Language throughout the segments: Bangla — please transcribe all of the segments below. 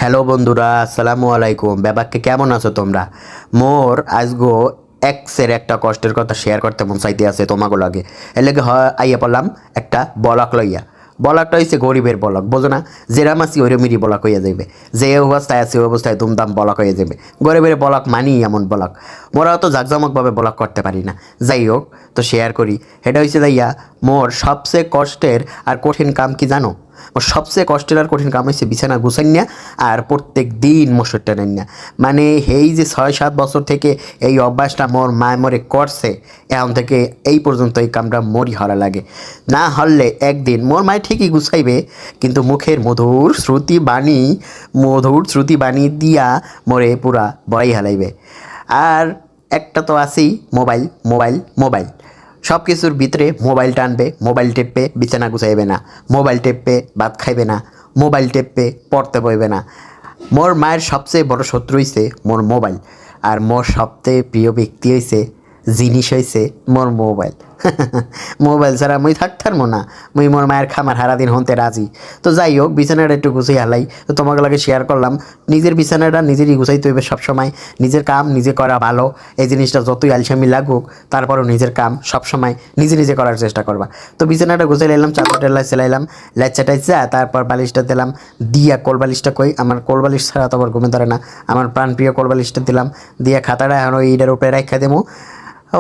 হ্যালো বন্ধুরা, আসসালামু আলাইকুম। ব্যাপারকে কেমন আছো তোমরা? মোর আজগো এক্সের একটা কষ্টের কথা শেয়ার করতে মন চাইতে আছে তোমাকে লাগে। এর লেগে হয় আইয়া পড়লাম একটা বলক লইয়া। বলকটা হইছে গরিবের বলক, বোঝো না? যেরাম আছি ওইরমেরই বলক হইয়া যাইবে। যে অবস্থায় আছে ওই অবস্থায় দুমদাম বলক হয়ে যাবে। গরিবের বলক মানি এমন বলক। মোরা তো জাঁকজমকভাবে বলক করতে পারি না। যাই হোক, তো শেয়ার করি। এটা হইছে যাইয়া মোর সবচেয়ে কষ্টের আর কঠিন কাম কি জানো? ওর সবচেয়ে কষ্টের আর কঠিন কাম হচ্ছে বিছানা গুছাই না আর প্রত্যেক দিন মশারটা নেন না। মানে এই যে 6-7 বছর থেকে এই অভ্যাসটা মোর মায় মরে করছে, এখন থেকে এই পর্যন্ত এই কামটা মরি হরা লাগে। না হলে একদিন মোর মায় ঠিকই গুছাইবে, কিন্তু মুখের মধুর শ্রুতি বাণী দিয়া মোরে পুরা বড়াই হালাইবে। আর একটা তো আছেই মোবাইল মোবাইল মোবাইল। সব কিছুর ভিতরে মোবাইল টানবে, মোবাইল টেপবে, বিছানা গুছাইবে না, মোবাইল টেপবে, ভাত খাইবে না, মোবাইল টেপবে, পড়তে বইবে না। মোর মায়ের সবচেয়ে বড় শত্রু হইছে মোর মোবাইল, আর মোর সবচেয়ে প্রিয় ব্যক্তি হইছে, জিনিস হইছে মোর মোবাইল। মোবাইল ছাড়া মুই থাকতারমো না। মুই মোর মায়ের খামার হারাদিন হতে রাজি। তো যাই হোক, বিছানাটা একটু গুছিয়ে হালাই, তো তোমাকে লাগে শেয়ার করলাম। নিজের বিছানাটা নিজেরই গুছাইতে হইবে সবসময়। নিজের কাম নিজে করা ভালো। এই জিনিসটা যতই আলসামি লাগুক, তারপরও নিজের কাম সবসময় নিজে নিজে করার চেষ্টা করবা। তো বিছানাটা গুছিয়ে লাইলাম, চাদরটা সেলাইলাম, লেচা টাইচা, তারপর বালিশটা দিলাম। দিয়া কোল বালিশটা কই, আমার কোল বালিশ ছাড়া তো আবার ঘুমে ধরে না। আমার প্রাণপ্রিয় কোল বালিশটা দিলাম, দিয়া খাতাটা এখন ওই ইটার উপরে রাখা দেবো।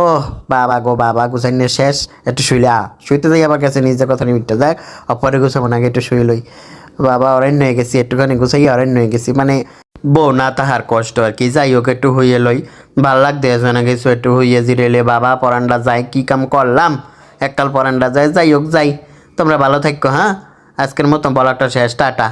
ও বাবা গো বাবা, গুছাইনে শেষ। একটু শুইতে যাই, আবার গেছে নিজের কথা নিমিটটা যাক, অপরে গুছাবো না, একটু শুয়ে লই। বাবা অরণ্য হয়ে গেছি, একটুখানি গুছাই অরণ্য হয়ে গেছি। মানে বউ না তাহার কষ্ট আর কি। যাই হোক, একটু হইয়ে লই, ভাল লাগতে আছে না কিছু, একটু হইয়ে জিরেলে বাবা পরান্ডা যায়। কি কাম করলাম, এককাল পরান্ডা যায়। যাই হোক যাই, তোমরা ভালো থাকো। হ্যাঁ, আজকের মতো বলাটা শেষ, টাটা।